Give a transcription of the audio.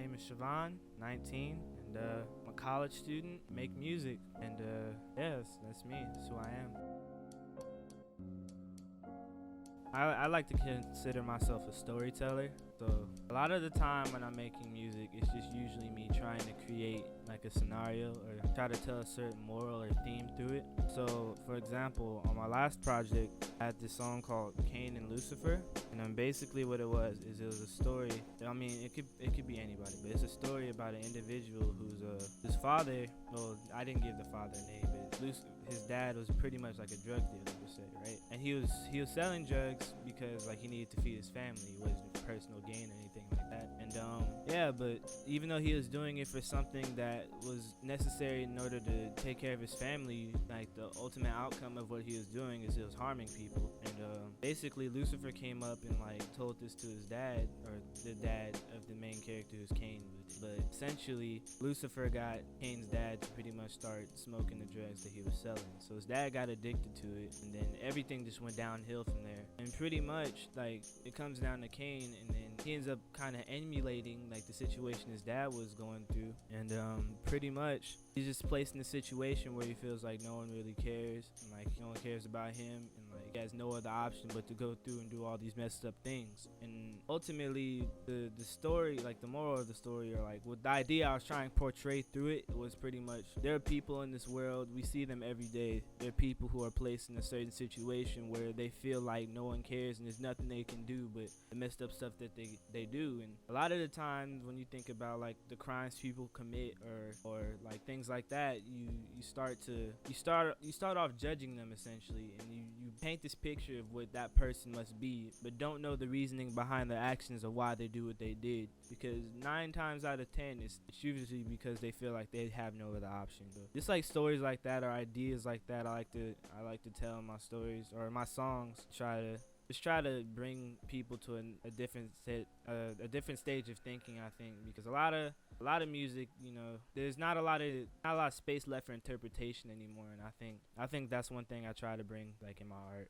name is Chavaughn, 19, and I'm a college student, make music, and yeah, that's me, that's who I am. I like to consider myself a storyteller. So a lot of the time when I'm making music, it's just usually me trying to create like a scenario or try to tell a certain moral or theme through it. So for example, on my last project, I had this song called Kane and Lucifer, and basically what it was a story. I mean, it could be anybody, but it's a story about an individual whose father. Well, I didn't give the father a name, but his dad was pretty much like a drug dealer, per se, right? And he was selling drugs because like he needed to feed his family. It wasn't for personal gain or anything like that. And yeah, but even though he was doing it for something that was necessary in order to take care of his family, like the ultimate outcome of what he was doing is he was harming people. And basically Lucifer came up and like told this to his dad, or the dad of the main character who's Kane. But essentially Lucifer got Kane's dad to pretty much start smoking the drugs that he was selling. So his dad got addicted to it, and then everything just went downhill from there. And pretty much like it comes down to Kane, and then he ends up kind of emulating like the situation his dad was going through. And pretty much he's just placed in a situation where he feels like no one really cares, and like no one cares about him, and like he has no other option but to go through and do all these messed up things. And ultimately the story, like the moral of the story, or like what the idea I was trying to portray through it, was pretty much there are people in this world, we see them every day. There are people who are placed in a certain situation where they feel like no one cares and there's nothing they can do but the messed up stuff that they do. And a lot of the times when you think about like the crimes people commit or like things like that, you start off judging them essentially, and you paint this picture of what that person must be, but don't know the reasoning behind their actions of why they do what they did. Because 9 times out of 10 it's usually because they feel like they have no other option. So just like stories like that or ideas like that, I like to tell in my stories or my songs. Try to bring people to a different stage of thinking, I think, because a lot of music, you know, there's not a lot of space left for interpretation anymore, and I think that's one thing I try to bring like in my art.